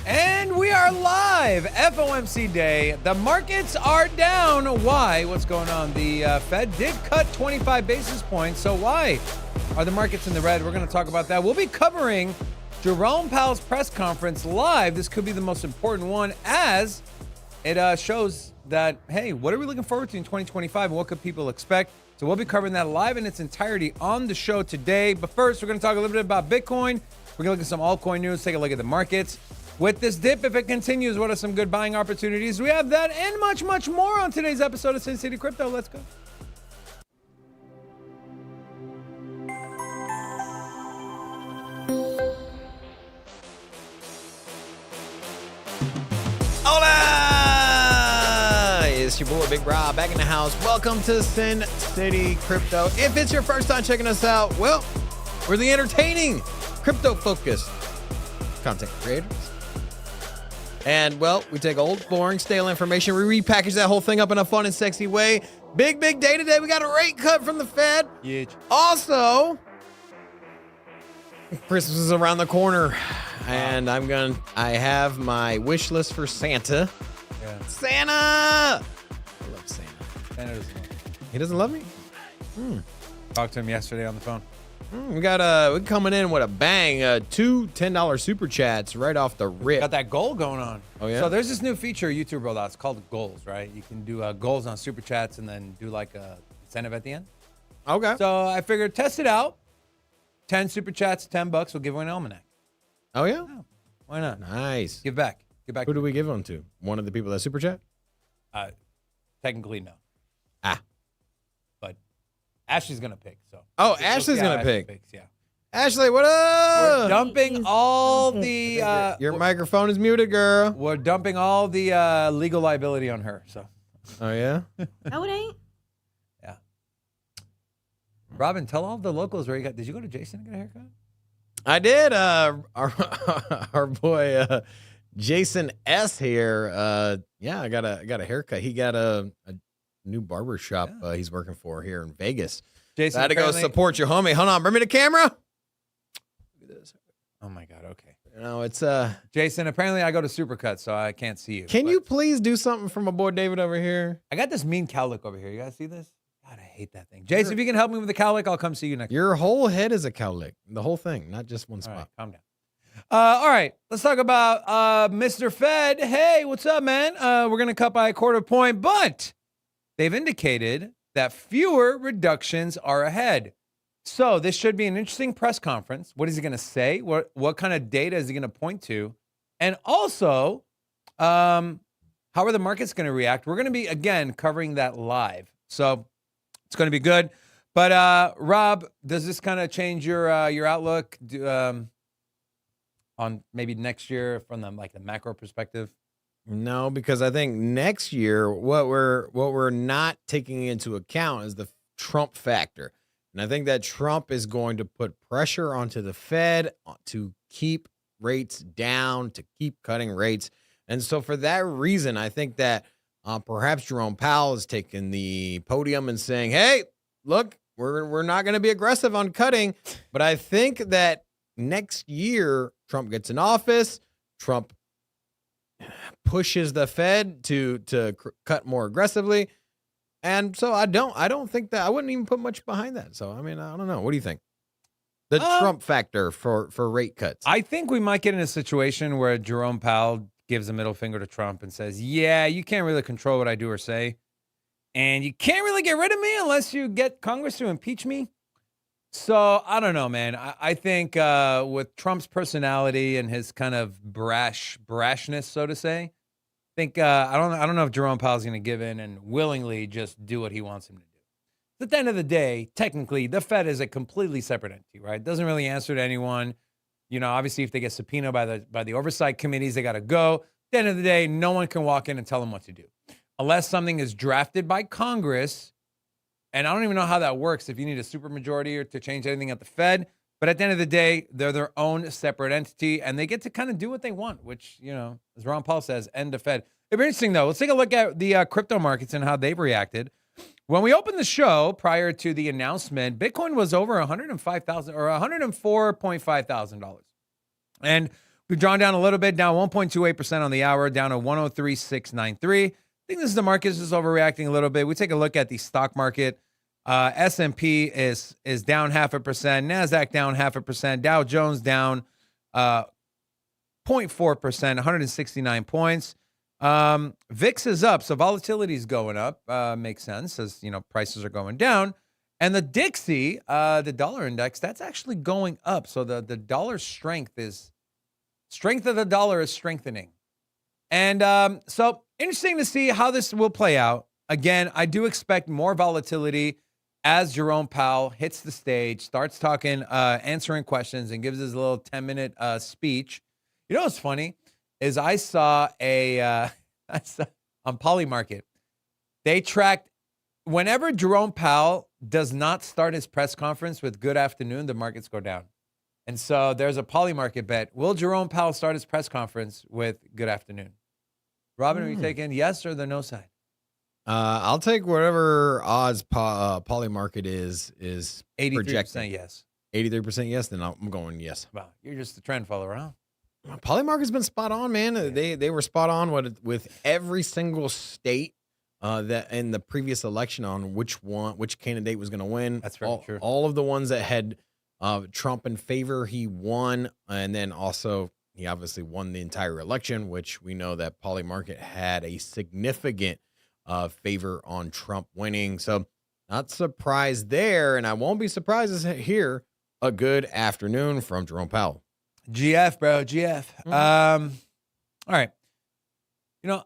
And we are live, FOMC day. The markets are down. Why? What's going on? The Fed did cut 25 basis points. So why are the markets in the red? We're going to talk about that. We'll be covering Jerome Powell's press conference live. This could be the most important one as it shows that, hey, what are we looking forward to in 2025 and what could people expect? So we'll be covering that live in its entirety on the show today. But first, we're going to talk a little bit about Bitcoin. We're going to look at some altcoin news, take a look at the markets. With this dip, if it continues, what are some good buying opportunities? We have that and much, much more on today's episode of Sin City Crypto. Let's go. Hola! It's your boy Big Rob back in the house. Welcome to Sin City Crypto. If it's your first time checking us out, well, we're the entertaining, crypto-focused content creators. And, well, we take old, boring, stale information. We repackage that whole thing up in a fun and sexy way. Big day today. We got a rate cut from the Fed. Huge. Also, Christmas is around the corner. And I have my wish list for Santa. Yeah. Santa! I love Santa. Santa doesn't know. He doesn't love me? Talked to him yesterday on the phone. We're coming in with a bang. Two $10 super chats right off the rip. Got that goal going on. Oh, yeah? So there's this new feature YouTube rolled out. It's called goals, right? You can do goals on super chats and then do like a incentive at the end. Okay. So I figured test it out. 10 super chats, $10. We'll give away an almanac. Oh, yeah? Oh, why not? Nice. Give back. Give back. Who do we give them to? One of the people that super chat? Technically, no. Ah. But Ashley's going to pick. So. Oh, Ashley's going to pick. Picks, yeah. Ashley, what up? We're dumping all the... Your microphone is muted, girl. We're dumping all the legal liability on her. So. Oh, yeah? No, it ain't. Yeah. Robin, tell all the locals where you got... Did you go to Jason to get a haircut? I did. Our boy Jason S here. I got a haircut. He got a new barber shop he's working for here in Vegas. Jason, I had to go support your homie. Hold on, bring me the camera. Look at this. Oh my God. Okay. You know, it's Jason, apparently I go to Supercut, so I can't see you. Can you please do something for my boy David over here? I got this mean cowlick over here. You guys see this? God, I hate that thing. Jason, if you can help me with the cowlick, I'll come see you next week. Your whole head is a cowlick. The whole thing, not just one spot. All right, calm down. All right, let's talk about Mr. Fed. Hey, what's up, man? We're going to cut by a quarter point, but they've indicated that fewer reductions are ahead. So this should be an interesting press conference. What is he going to say? What kind of data is he going to point to? And also, how are the markets going to react? We're going to be, again, covering that live. So it's going to be good. But, Rob, does this kind of change your outlook on maybe next year from the macro perspective? No, because I think next year what we're not taking into account is the Trump factor. And I think that Trump is going to put pressure onto the Fed to keep rates down, to keep cutting rates. And so for that reason, I think that perhaps Jerome Powell is taking the podium and saying, hey, look, we're not going to be aggressive on cutting. But I think that next year, Trump gets in office, Trump pushes the Fed to cut more aggressively. And so I don't think that I wouldn't even put much behind that. So, I mean, I don't know. What do you think? The Trump factor for rate cuts. I think we might get in a situation where Jerome Powell gives a middle finger to Trump and says, yeah, you can't really control what I do or say. And you can't really get rid of me unless you get Congress to impeach me. So I don't know, man. I think with Trump's personality and his kind of brashness, so to say, I think I don't know if Jerome Powell's going to give in and willingly just do what he wants him to do. At the end of the day, technically, the Fed is a completely separate entity, right? It doesn't really answer to anyone. You know, obviously, if they get subpoenaed by the oversight committees, they got to go. At the end of the day, no one can walk in and tell them what to do, unless something is drafted by Congress. And I don't even know how that works if you need a supermajority or to change anything at the Fed. But at the end of the day, they're their own separate entity, and they get to kind of do what they want, which, you know, as Ron Paul says, end the Fed. It'll be interesting, though. Let's take a look at the crypto markets and how they've reacted. When we opened the show prior to the announcement, Bitcoin was over $105,000 or $104,500. And We've drawn down a little bit, down 1.28% on the hour, down to 103.693. I think this is the market is just overreacting a little bit. We take a look at the stock market. S&P is down 0.5%. NASDAQ down 0.5%. Dow Jones down 0.4%, 169 points. VIX is up, so volatility is going up. Makes sense as prices are going down. And the Dixie, the dollar index, that's actually going up. So the dollar strength of the dollar is strengthening. And so interesting to see how this will play out. Again, I do expect more volatility as Jerome Powell hits the stage, starts talking, answering questions, and gives his little 10-minute speech. You know what's funny is I saw on Polymarket, they tracked whenever Jerome Powell does not start his press conference with good afternoon, the markets go down. And so there's a Polymarket bet. Will Jerome Powell start his press conference with good afternoon? Robin, are you taking yes or the no side? I'll take whatever odds Polymarket is 83% projecting. yes. 83% yes, then I'm going yes. Wow, you're just a trend follower, huh? Polymarket's been spot on, man. Yeah. They were spot on with every single state that in the previous election on which candidate was going to win. That's very true. All of the ones that had Trump in favor, he won, and then also he obviously won the entire election, which we know that Polymarket had a significant favor on Trump winning. So not surprised there, and I won't be surprised to hear a good afternoon from Jerome Powell. GF, bro, GF. All right.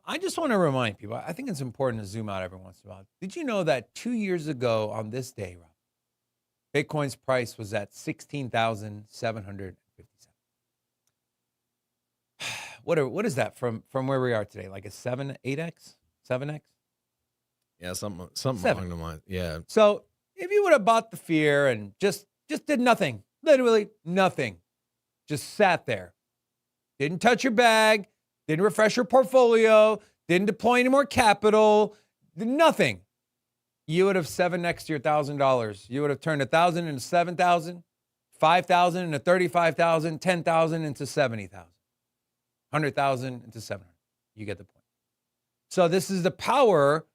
I just want to remind people, I think it's important to zoom out every once in a while. Did you know that 2 years ago on this day, Rob, Bitcoin's price was at 16,757? What is that from where we are today? Like a 8x, 7x? Yeah, something along the line. Yeah. So if you would have bought the fear and just did nothing, literally nothing, just sat there, didn't touch your bag, didn't refresh your portfolio, didn't deploy any more capital, did nothing, you would have 7x your $1,000. You would have turned 1,000 into 7,000, 5,000 into 35,000, 10,000 into 70,000, 100,000 into 700. You get the point. So this is the power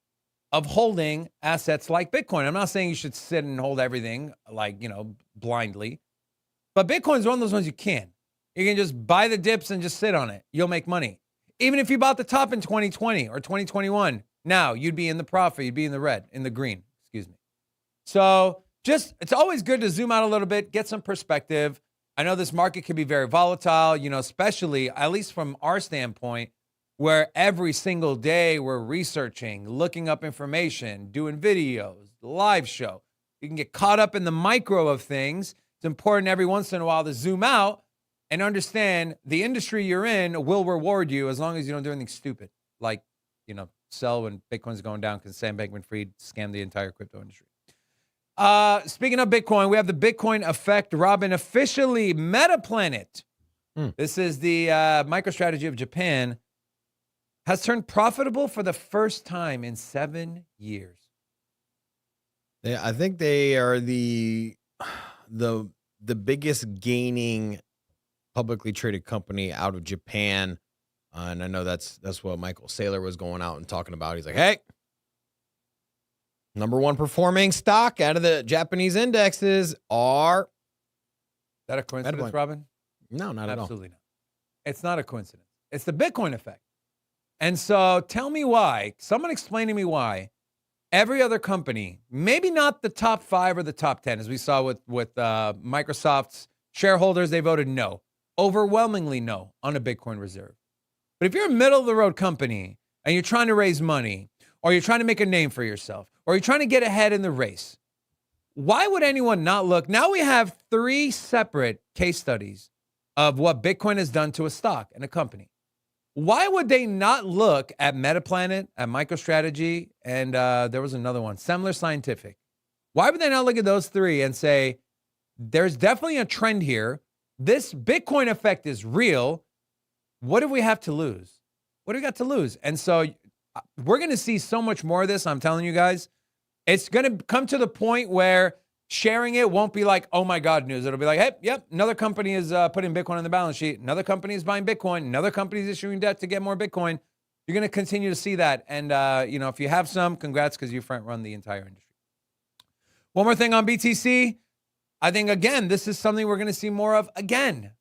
of holding assets like Bitcoin. I'm not saying you should sit and hold everything blindly, but Bitcoin is one of those ones you can. You can just buy the dips and just sit on it. You'll make money. Even if you bought the top in 2020 or 2021, now you'd be in the profit. You'd be in the green, excuse me. So it's always good to zoom out a little bit, get some perspective. I know this market can be very volatile, especially at least from our standpoint, where every single day we're researching, looking up information, doing videos, live show. You can get caught up in the micro of things. It's important every once in a while to zoom out and understand the industry you're in will reward you as long as you don't do anything stupid, like, sell when Bitcoin's going down because Sam Bankman-Fried scammed the entire crypto industry. Speaking of Bitcoin, we have the Bitcoin effect, Robin, officially MetaPlanet. This is the MicroStrategy of Japan, has turned profitable for the first time in 7 years. Yeah, I think they are the biggest gaining publicly traded company out of Japan. And I know that's what Michael Saylor was going out and talking about. He's like, hey, number one performing stock out of the Japanese indexes are. Is that a coincidence, Robin? No, not at all. Absolutely not. It's not a coincidence. It's the Bitcoin effect. And so tell me why, someone explain to me why every other company, maybe not the top 5 or the top 10, as we saw with Microsoft's shareholders, they voted no, overwhelmingly no on a Bitcoin reserve. But if you're a middle-of-the-road company and you're trying to raise money, or you're trying to make a name for yourself, or you're trying to get ahead in the race, why would anyone not look? Now we have 3 separate case studies of what Bitcoin has done to a stock and a company. Why would they not look at MetaPlanet, at MicroStrategy, and there was another one, Semler Scientific? Why would they not look at those 3 and say, there's definitely a trend here. This Bitcoin effect is real. What do we have to lose? What do we got to lose? And so we're going to see so much more of this. I'm telling you guys, it's going to come to the point where sharing it won't be like, oh my God news. It'll be like, hey, yep, another company is putting Bitcoin on the balance sheet. Another company is buying Bitcoin. Another company is issuing debt to get more Bitcoin. You're going to continue to see that. And, if you have some, congrats, because you front run the entire industry. One more thing on BTC. I think, again, this is something we're going to see more of again.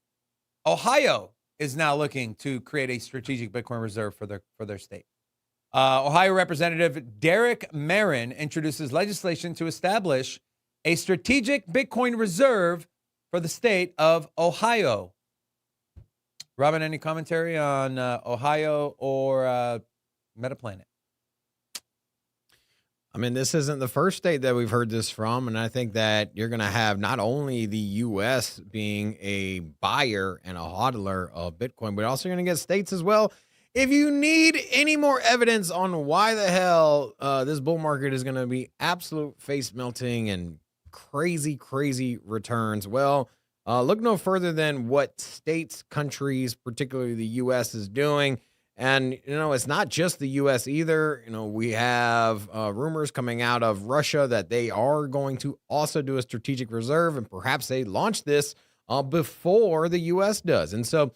Ohio is now looking to create a strategic Bitcoin reserve for their state. Ohio Representative Derek Marin introduces legislation to establish a strategic Bitcoin reserve for the state of Ohio. Robin, any commentary on Ohio or Metaplanet? I mean, this isn't the first state that we've heard this from, and I think that you're going to have not only the U.S. being a buyer and a hodler of Bitcoin, but also going to get states as well. If you need any more evidence on why the hell this bull market is going to be absolute face melting and crazy, crazy returns, well, look no further than what states, countries, particularly the U.S. is doing. And, it's not just the U.S. either. We have rumors coming out of Russia that they are going to also do a strategic reserve, and perhaps they launch this before the U.S. does. And so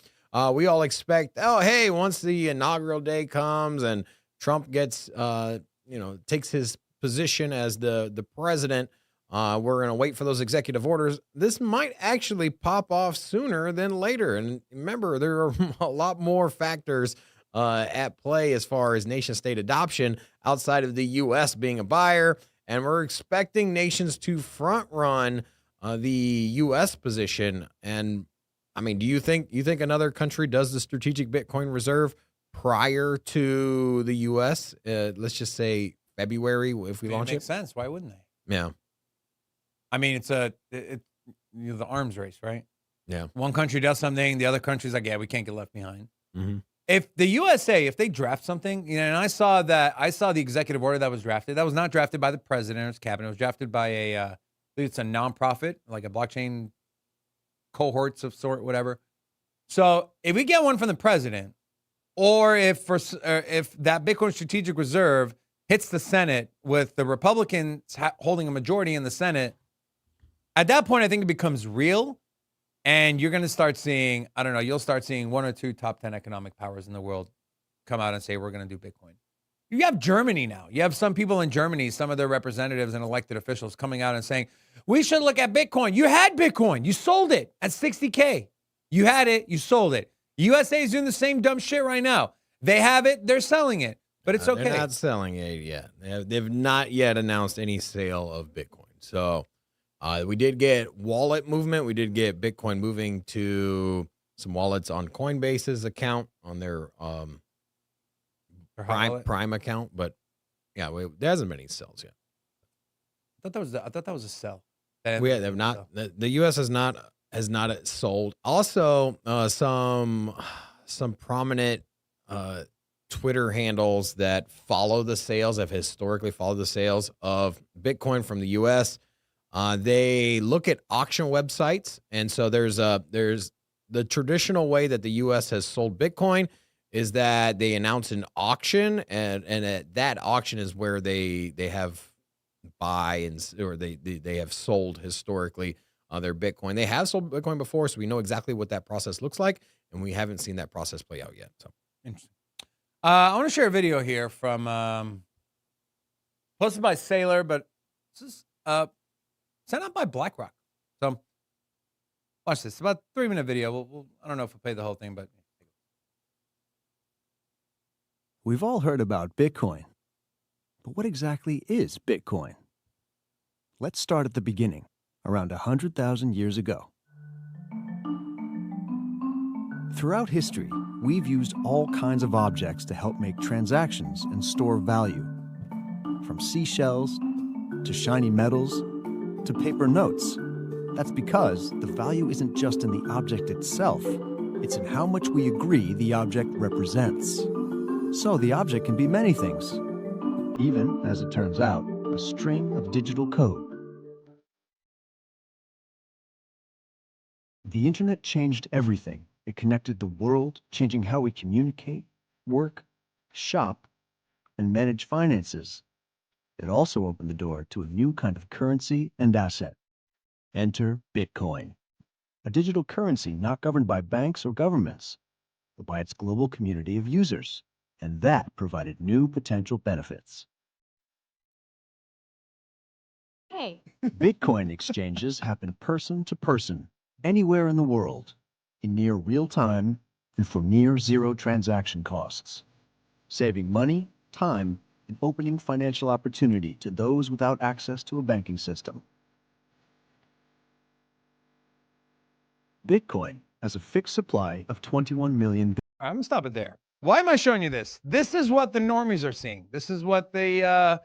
we all expect, hey, once the inaugural day comes and Trump gets, takes his position as the president, we're going to wait for those executive orders. This might actually pop off sooner than later. And remember, there are a lot more factors at play as far as nation state adoption outside of the U.S. being a buyer. And we're expecting nations to front run the U.S. position. And I mean, do you think another country does the strategic Bitcoin reserve prior to the U.S.? Let's just say February if we launch it. Makes sense. Why wouldn't they? Yeah. I mean, it's the arms race, right? Yeah. One country does something, the other country's like, yeah, we can't get left behind. Mm-hmm. If the USA, if they draft something, and I saw the executive order that was drafted. That was not drafted by the president or his cabinet. It was drafted by I believe it's a nonprofit, like a blockchain cohorts of sort, whatever. So if we get one from the president, or if that Bitcoin strategic reserve hits the Senate with the Republicans holding a majority in the Senate, at that point, I think it becomes real. And you're going to start seeing, I don't know, you'll start seeing one or two top 10 economic powers in the world come out and say, we're going to do Bitcoin. You have Germany now. You have some people in Germany, some of their representatives and elected officials coming out and saying, we should look at Bitcoin. You had Bitcoin. You sold it at 60K. You had it. You sold it. USA is doing the same dumb shit right now. They have it. They're selling it. But it's okay. They're not selling it yet. They've not yet announced any sale of Bitcoin. So we did get wallet movement. We did get Bitcoin moving to some wallets on Coinbase's account on their Prime account. But yeah, there hasn't been any sales yet. I thought that was a sell. They've not. The U.S. has not sold. Also, some prominent Twitter handles that follow the sales, have historically followed the sales of Bitcoin from the U.S. They look at auction websites, and so there's the traditional way that the U.S. has sold Bitcoin is that they announce an auction, and at that auction is where they have they have sold historically their Bitcoin. They have sold Bitcoin before, so we know exactly what that process looks like, and we haven't seen that process play out yet. So interesting. I want to share a video here from posted by Sailor, but this is sent out by BlackRock. So watch this. It's about a 3-minute video. I don't know if we'll play the whole thing, but we've all heard about Bitcoin. But what exactly is Bitcoin? Let's start at the beginning, around 100,000 years ago. Throughout history, we've used all kinds of objects to help make transactions and store value. From seashells, to shiny metals, to paper notes. That's because the value isn't just in the object itself, it's in how much we agree the object represents. So the object can be many things. Even, as it turns out, a string of digital code. The internet changed everything. It connected the world, changing how we communicate, work, shop, and manage finances. It also opened the door to a new kind of currency and asset. Enter Bitcoin, a digital currency not governed by banks or governments, but by its global community of users. And that provided new potential benefits. Hey, Bitcoin exchanges happen person to person, anywhere in the world, in near real time and for near zero transaction costs, saving money, time, and opening financial opportunity to those without access to a banking system. Bitcoin has a fixed supply of 21 million. I'm gonna stop it there. Why am I showing you this? This is what the normies are seeing. This is what the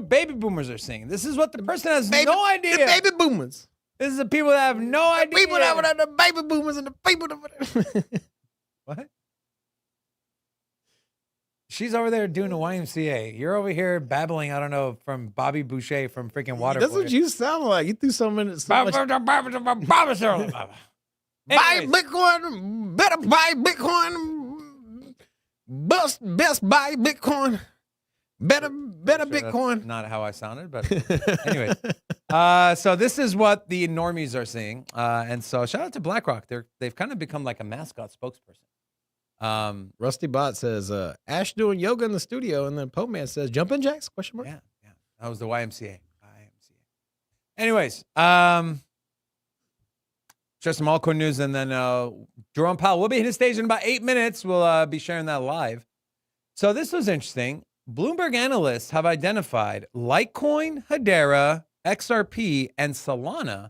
baby boomers are seeing. This is what the person has no idea. The baby boomers. This is the people that have no idea. People that were the baby boomers and the people that What? She's over there doing a YMCA. You're over here babbling, I don't know, from Bobby Boucher from freaking Waterboy. That's what you sound like. You threw so much. Buy Bitcoin, better buy Bitcoin. Best buy Bitcoin. Better Bitcoin. That's not how I sounded, but anyway. So this is what the normies are seeing. And so shout out to BlackRock. They've kind of become like a mascot spokesperson. Rusty Bot says, Ash doing yoga in the studio, and then Pope Man says, jumping jacks? Question mark. Yeah. That was the YMCA. Anyways, just some altcoin news, and then Jerome Powell will be hitting the stage in about 8 minutes. We'll be sharing that live. So this was interesting. Bloomberg analysts have identified Litecoin, Hedera, XRP, and Solana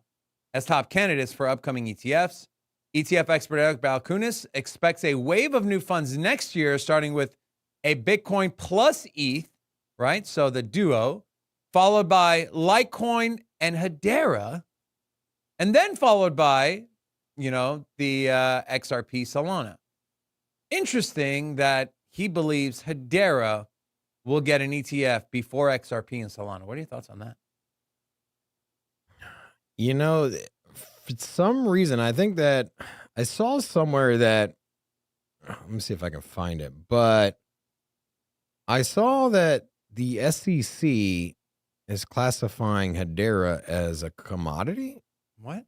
as top candidates for upcoming ETFs. ETF expert Eric Balkunis expects a wave of new funds next year, starting with a Bitcoin plus ETH, right? So the duo, followed by Litecoin and Hedera, and then followed by, the XRP Solana. Interesting that he believes Hedera will get an ETF before XRP and Solana. What are your thoughts on that? For some reason, I think that I saw somewhere that, let me see if I can find it, but I saw that the SEC is classifying Hedera as a commodity. What?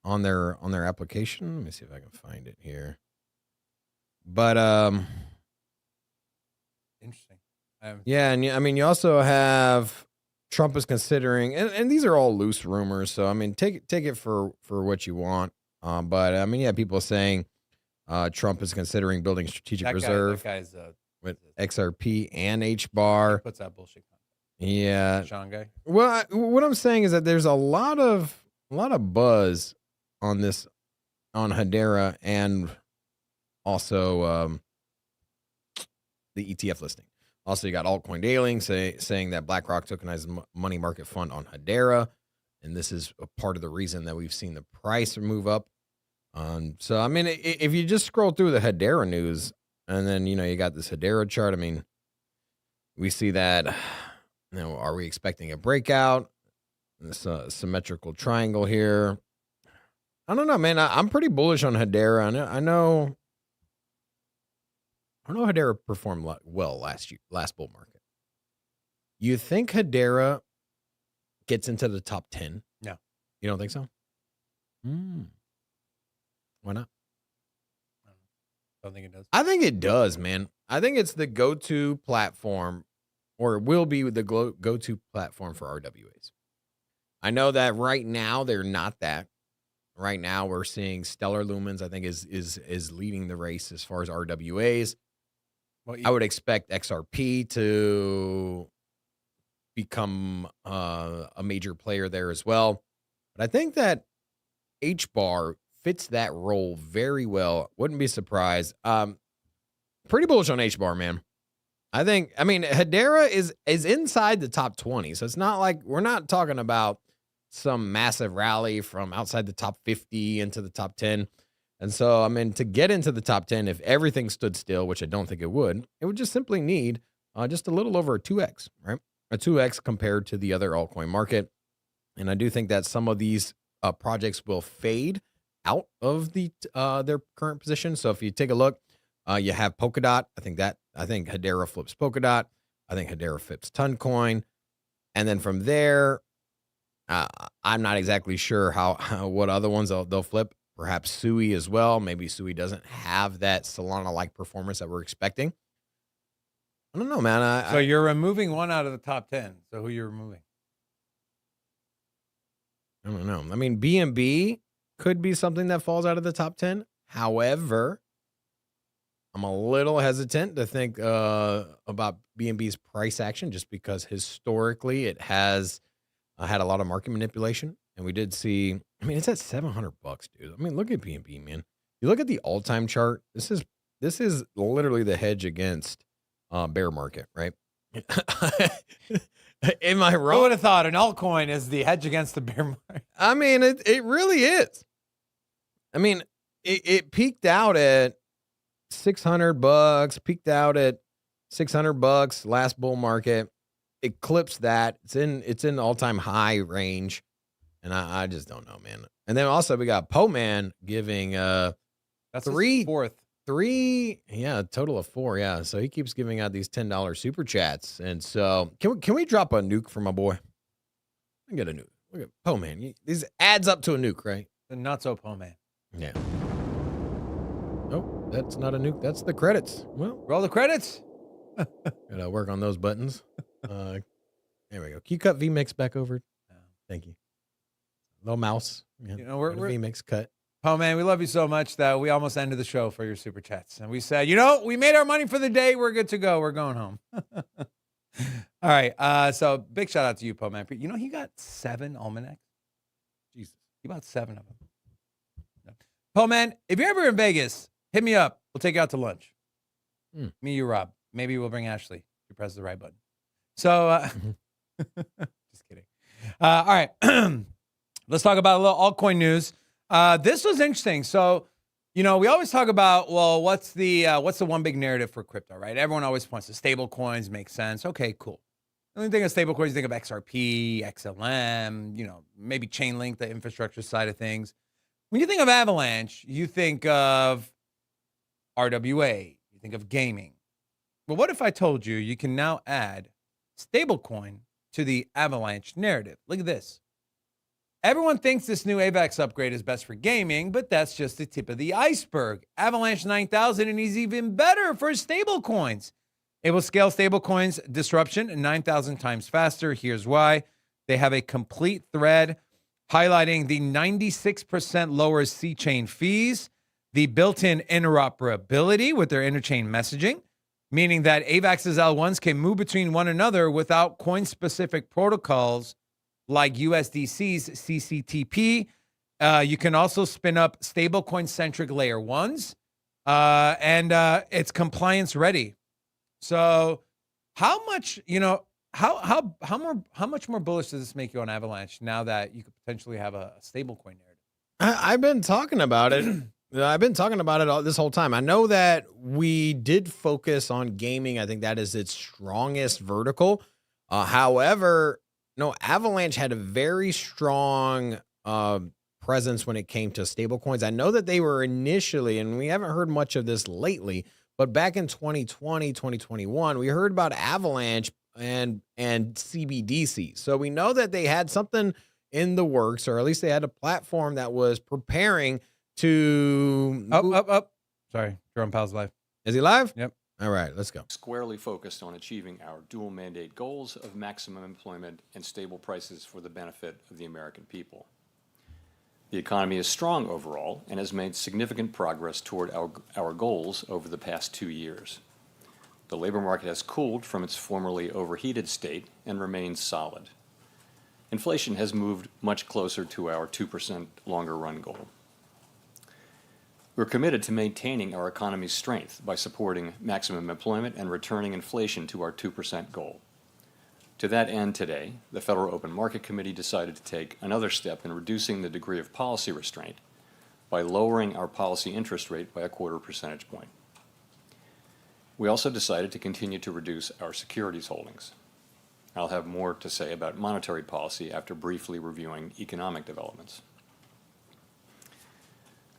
On their application. Let me see if I can find it here. But Interesting. yeah, and I mean, you also have Trump is considering, and these are all loose rumors, so I mean, take it for what you want. But I mean, yeah, people saying Trump is considering building strategic reserve with XRP and HBAR. Puts that bullshit. Yeah, Sean guy. Well, what I'm saying is that there's a lot of buzz on this, on Hedera, and also the ETF listing. Also, you got Altcoin Daily saying that BlackRock tokenized money market fund on Hedera, and this is a part of the reason that we've seen the price move up. So, I mean, if you just scroll through the Hedera news, and then, you got this Hedera chart, I mean, we see that, are we expecting a breakout? This symmetrical triangle here. I don't know, man. I'm pretty bullish on Hedera. I know Hedera performed well last bull market. You think Hedera gets into the top 10? No. You don't think so? Why not? Don't think it does. I think it does, man. I think it's the go-to platform, or it will be the go-to platform for RWAs. I know that right now they're not that. Right now we're seeing Stellar Lumens, I think, is leading the race as far as RWAs. Well, I would expect XRP to become a major player there as well. But I think that HBAR fits that role very well. Wouldn't be surprised. Pretty bullish on HBAR, man. I mean, Hedera is inside the top 20. So it's not like we're not talking about some massive rally from outside the top 50 into the top 10. And so, I mean, to get into the top 10, if everything stood still, which I don't think it would just simply need just a little over a 2x, right? A 2x compared to the other altcoin market. And I do think that some of these projects will fade out of their current position. So if you take a look, you have Polkadot. I think Hedera flips Polkadot. I think Hedera flips Toncoin. And then from there, I'm not exactly sure how what other ones they'll flip. Perhaps Sui as well. Maybe Sui doesn't have that Solana-like performance that we're expecting. I don't know, man. So you're removing one out of the top 10. So who you're removing? I don't know. I mean, BNB could be something that falls out of the top 10. However, I'm a little hesitant to think about BNB's price action just because historically it has had a lot of market manipulation. And we did see, I mean, it's at $700, dude. I mean, look at BNB, man. You look at the all-time chart. This is literally the hedge against bear market, right? Am I wrong? Who would have thought an altcoin is the hedge against the bear market? I mean, it really is. I mean, it peaked out at $600, peaked out at $600 last bull market, eclipsed that. It's in all-time high range, and I just don't know, man. And then also we got Po-Man giving That's fourth. a total of 4, yeah. So he keeps giving out these $10 super chats, and so can we drop a nuke for my boy? I get a nuke. Look at Po-Man. These adds up to a nuke, right? The not so Po-Man. Yeah. Nope, that's not a nuke. That's the credits. Well, Roll the credits. gotta work on those buttons. There we go. Can you cut VMix back over? Thank you. Little mouse. Yeah, You know, we're VMix cut. Po-Man, we love you so much that we almost ended the show for your super chats. And we said, we made our money for the day. We're good to go. We're going home. All right. So big shout out to you, Po-Man. He got 7 almanacs. Jesus. He bought 7 of them. Po-Man, if you're ever in Vegas, hit me up. We'll take you out to lunch. Me, you, Rob. Maybe we'll bring Ashley if you press the right button. So, just kidding. All right. Let's talk about a little altcoin news. This was interesting. So, we always talk about, well, what's the one big narrative for crypto, right? Everyone always points to stable coins, makes sense. Okay, cool. When you think of stable coins, you think of XRP, XLM, maybe Chainlink, the infrastructure side of things. When you think of Avalanche, you think of RWA, you think of gaming. But what if I told you you can now add stablecoin to the Avalanche narrative? Look at this. Everyone thinks this new AVAX upgrade is best for gaming, but that's just the tip of the iceberg. Avalanche 9000 is even better for stablecoins. It will scale stablecoins disruption 9,000 times faster. Here's why. They have a complete thread highlighting the 96% lower C-chain fees, the built-in interoperability with their interchain messaging, meaning that AVAX's L1s can move between one another without coin-specific protocols like USDC's CCTP. You can also spin up stablecoin-centric layer 1s, and it's compliance ready. So how much, how much more bullish does this make you on Avalanche now that you could potentially have a stablecoin narrative? I've been talking about it. I've been talking about it this whole time. I know that we did focus on gaming. I think that is its strongest vertical. However, Avalanche had a very strong presence when it came to stablecoins. I know that they were initially, and we haven't heard much of this lately, but back in 2020, 2021, we heard about Avalanche and CBDC. So we know that they had something in the works, or at least they had a platform that was preparing to Up. Sorry, Jerome Powell's live. Is he live? Yep. All right, let's go. Squarely focused on achieving our dual mandate goals of maximum employment and stable prices for the benefit of the American people. The economy is strong overall and has made significant progress toward our goals over the past 2 years. The labor market has cooled from its formerly overheated state and remains solid. Inflation has moved much closer to our 2% longer run goal. We're committed to maintaining our economy's strength by supporting maximum employment and returning inflation to our 2% goal. To that end, today, the Federal Open Market Committee decided to take another step in reducing the degree of policy restraint by lowering our policy interest rate by a 1/4 percentage point. We also decided to continue to reduce our securities holdings. I'll have more to say about monetary policy after briefly reviewing economic developments.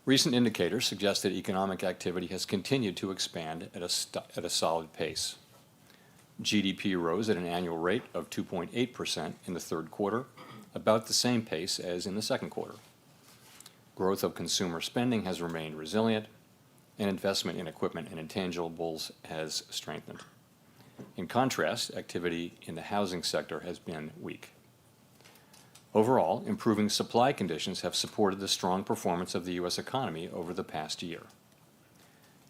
Recent indicators suggest that economic activity has continued to expand at a solid pace. GDP rose at an annual rate of 2.8% in the third quarter, about the same pace as in the second quarter. Growth of consumer spending has remained resilient, and investment in equipment and intangibles has strengthened. In contrast, activity in the housing sector has been weak. Overall, improving supply conditions have supported the strong performance of the U.S. economy over the past year.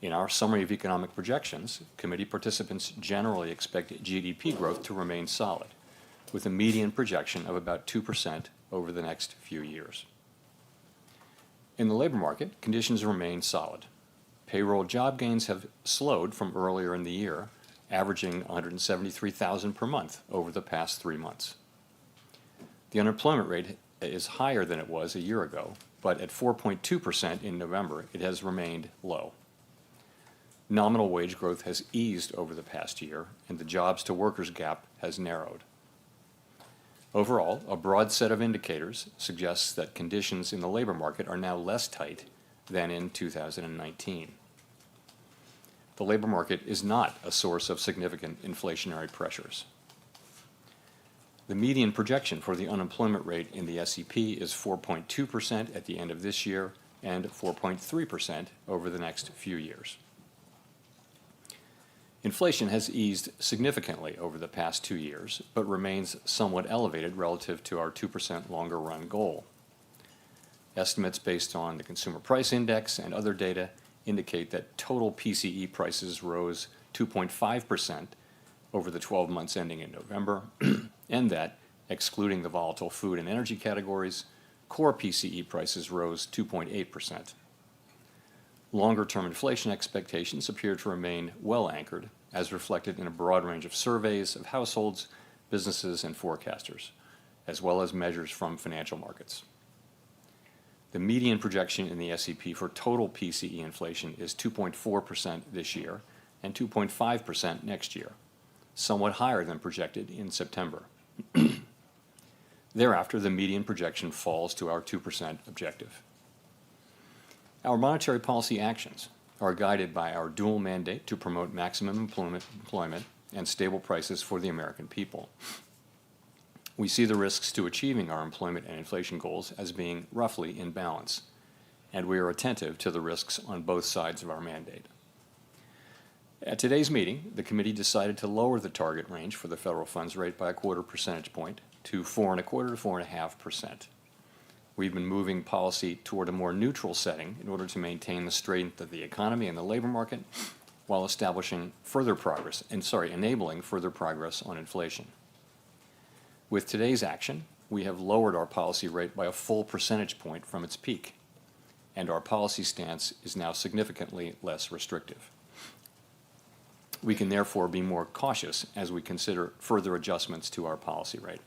In our summary of economic projections, committee participants generally expect GDP growth to remain solid, with a median projection of about 2% over the next few years. In the labor market, conditions remain solid. Payroll job gains have slowed from earlier in the year, averaging 173,000 per month over the past 3 months. The unemployment rate is higher than it was a year ago, but at 4.2% in November, it has remained low. Nominal wage growth has eased over the past year, and the jobs-to-workers gap has narrowed. Overall, a broad set of indicators suggests that conditions in the labor market are now less tight than in 2019. The labor market is not a source of significant inflationary pressures. The median projection for the unemployment rate in the SEP is 4.2% at the end of this year and 4.3% over the next few years. Inflation has eased significantly over the past 2 years, but remains somewhat elevated relative to our 2% longer-run goal. Estimates based on the Consumer Price Index and other data indicate that total PCE prices rose 2.5% over the 12 months ending in November, and that, excluding the volatile food and energy categories, core PCE prices rose 2.8%. Longer-term inflation expectations appear to remain well anchored, as reflected in a broad range of surveys of households, businesses, and forecasters, as well as measures from financial markets. The median projection in the SEP for total PCE inflation is 2.4% this year and 2.5% next year, somewhat higher than projected in September. Thereafter, the median projection falls to our 2% objective. Our monetary policy actions are guided by our dual mandate to promote maximum employment and stable prices for the American people. We see the risks to achieving our employment and inflation goals as being roughly in balance, and we are attentive to the risks on both sides of our mandate. At today's meeting, the committee decided to lower the target range for the federal funds rate by a 1/4 percentage point to 4.25% to 4.5%. We've been moving policy toward a more neutral setting in order to maintain the strength of the economy and the labor market, while enabling further progress on inflation. With today's action, we have lowered our policy rate by a full percentage point from its peak, and our policy stance is now significantly less restrictive. We can therefore be more cautious as we consider further adjustments to our policy rate.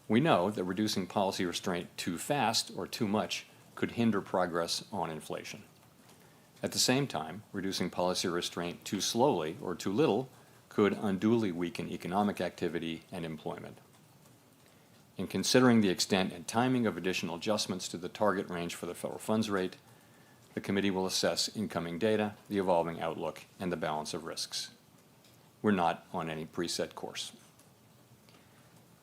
We know that reducing policy restraint too fast or too much could hinder progress on inflation. At the same time, reducing policy restraint too slowly or too little could unduly weaken economic activity and employment. In considering the extent and timing of additional adjustments to the target range for the federal funds rate, the committee will assess incoming data, the evolving outlook, and the balance of risks. We're not on any preset course.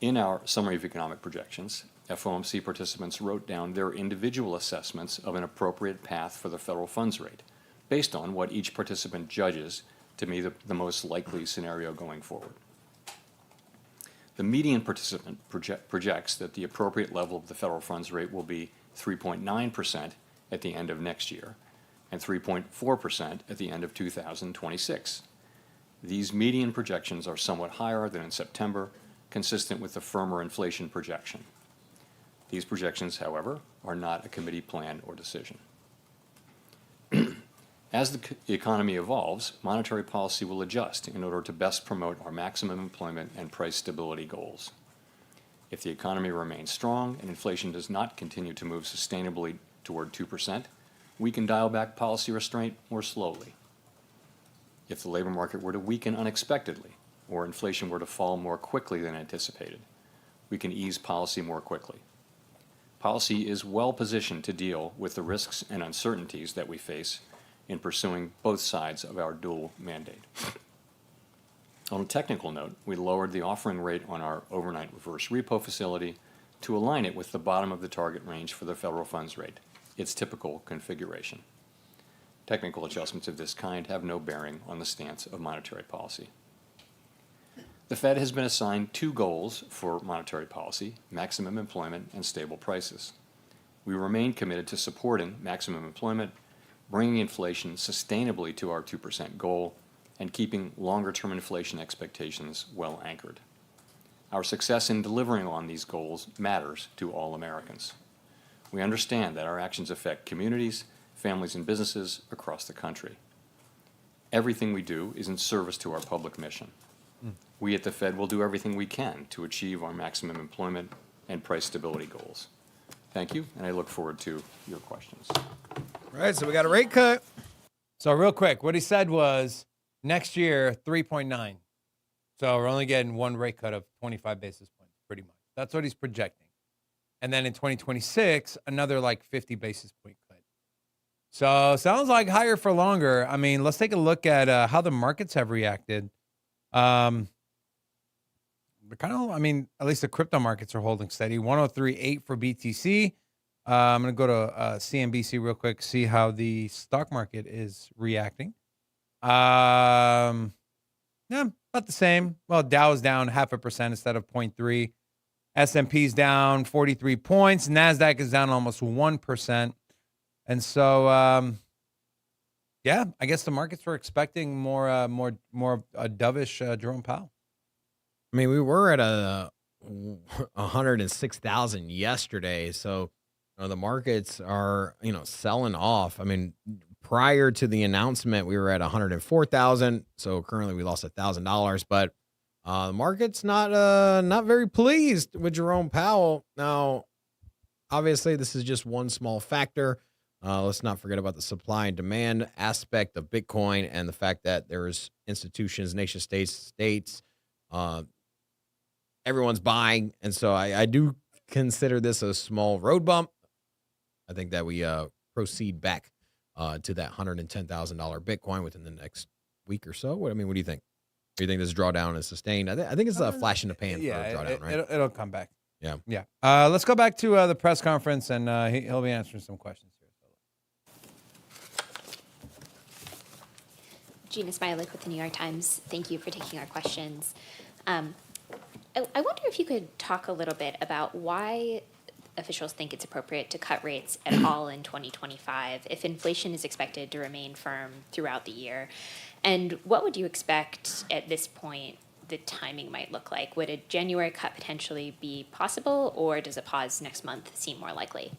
In our summary of economic projections, FOMC participants wrote down their individual assessments of an appropriate path for the federal funds rate, based on what each participant judges to be the most likely scenario going forward. The median participant projects that the appropriate level of the federal funds rate will be 3.9% at the end of next year and 3.4% at the end of 2026. These median projections are somewhat higher than in September, consistent with the firmer inflation projection. These projections, however, are not a committee plan or decision. As the economy evolves, monetary policy will adjust in order to best promote our maximum employment and price stability goals. If the economy remains strong and inflation does not continue to move sustainably toward 2%, we can dial back policy restraint more slowly. If the labor market were to weaken unexpectedly, or inflation were to fall more quickly than anticipated, we can ease policy more quickly. Policy is well positioned to deal with the risks and uncertainties that we face in pursuing both sides of our dual mandate. On a technical note, we lowered the offering rate on our overnight reverse repo facility to align it with the bottom of the target range for the federal funds rate, its typical configuration. Technical adjustments of this kind have no bearing on the stance of monetary policy. The Fed has been assigned two goals for monetary policy: maximum employment and stable prices. We remain committed to supporting maximum employment, bringing inflation sustainably to our 2% goal, and keeping longer-term inflation expectations well anchored. Our success in delivering on these goals matters to all Americans. We understand that our actions affect communities, families, and businesses across the country. Everything we do is in service to our public mission. We at the Fed will do everything we can to achieve our maximum employment and price stability goals. Thank you, and I look forward to your questions. All right, so we got a rate cut. So real quick, what he said was next year, 3.9. So we're only getting one rate cut of 25 basis points, pretty much. That's what he's projecting. And then in 2026, another like 50 basis point cut. So sounds like higher for longer. I mean, let's take a look at how the markets have reacted. They're kind of, I mean, at least the crypto markets are holding steady. 103.8 for BTC. I'm going to go to CNBC real quick, see how the stock market is reacting. Yeah, about the same. Well, Dow's down 0.5% instead of 0.3. S&P's down 43 points. NASDAQ is down almost 1%. And so, yeah, I guess the markets were expecting more dovish Jerome Powell. I mean, we were at 106,000 yesterday, so the markets are selling off. I mean, prior to the announcement, we were at 104,000, so currently we lost $1,000. But the market's not very pleased with Jerome Powell. Now, obviously, this is just one small factor. Let's not forget about the supply and demand aspect of Bitcoin and the fact that there's institutions, nation states, everyone's buying. And so I do consider this a small road bump. I think that we proceed back to that $110,000 Bitcoin within the next week or so. What do you think? Do you think this drawdown is sustained? I think it's a flash in the pan for a drawdown, right? It'll come back. Yeah. Yeah. Let's go back to the press conference, and he'll be answering some questions here. Gina Smilik with the New York Times. Thank you for taking our questions. I wonder if you could talk a little bit about why officials think it's appropriate to cut rates at all in 2025 if inflation is expected to remain firm throughout the year. And what would you expect at this point the timing might look like? Would a January cut potentially be possible, or does a pause next month seem more likely?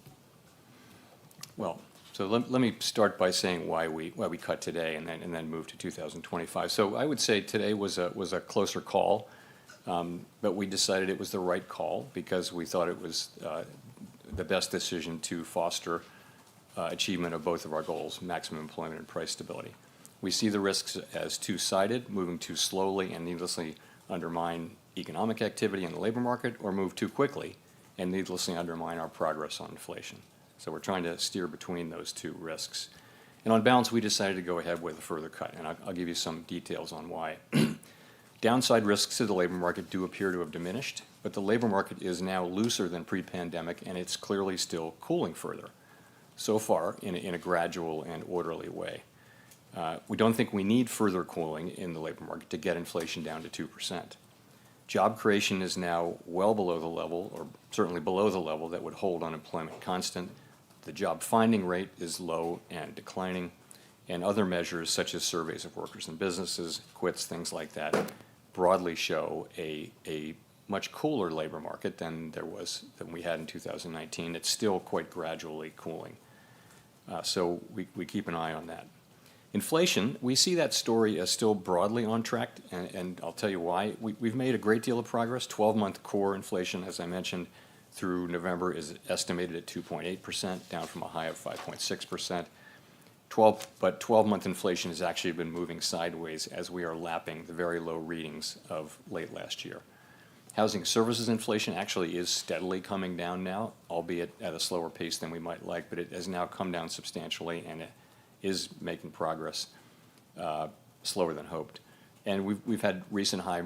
Well, so let me start by saying why we cut today and then move to 2025. So I would say today was a closer call, but we decided it was the right call because we thought it was the best decision to foster achievement of both of our goals, maximum employment and price stability. We see the risks as two-sided, moving too slowly and needlessly undermine economic activity in the labor market, or move too quickly and needlessly undermine our progress on inflation. So we're trying to steer between those two risks. And on balance, we decided to go ahead with a further cut, and I'll give you some details on why. Downside risks to the labor market do appear to have diminished, but the labor market is now looser than pre-pandemic, and it's clearly still cooling further, so far in a gradual and orderly way. We don't think we need further cooling in the labor market to get inflation down to 2%. Job creation is now well below the level, or certainly below the level, that would hold unemployment constant. The job finding rate is low and declining, and other measures such as surveys of workers and businesses, quits, things like that, broadly show a much cooler labor market than we had in 2019. It's still quite gradually cooling. So we keep an eye on that. Inflation, we see that story as still broadly on track, and I'll tell you why. We've made a great deal of progress. 12-month core inflation, as I mentioned, through November is estimated at 2.8%, down from a high of 5.6%. But 12-month inflation has actually been moving sideways as we are lapping the very low readings of late last year. Housing services inflation actually is steadily coming down now, albeit at a slower pace than we might like, but it has now come down substantially, and it is making progress slower than hoped. And we've had recent high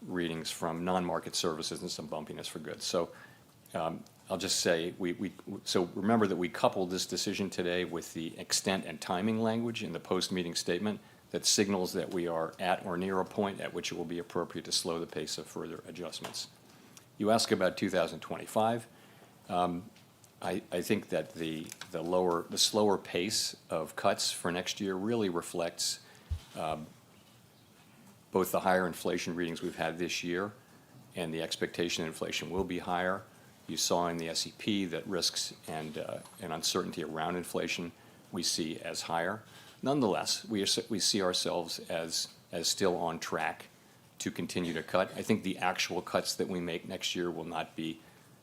readings from non-market services and some bumpiness for goods. So I'll just say, so remember that we coupled this decision today with the extent and timing language in the post-meeting statement that signals that we are at or near a point at which it will be appropriate to slow the pace of further adjustments. You ask about 2025. I think that the slower pace of cuts for next year really reflects both the higher inflation readings we've had this year and the expectation that inflation will be higher. You saw in the SEP that risks and uncertainty around inflation we see as higher. Nonetheless, we see ourselves as still on track to continue to cut. I think the actual cuts that we make next year will not be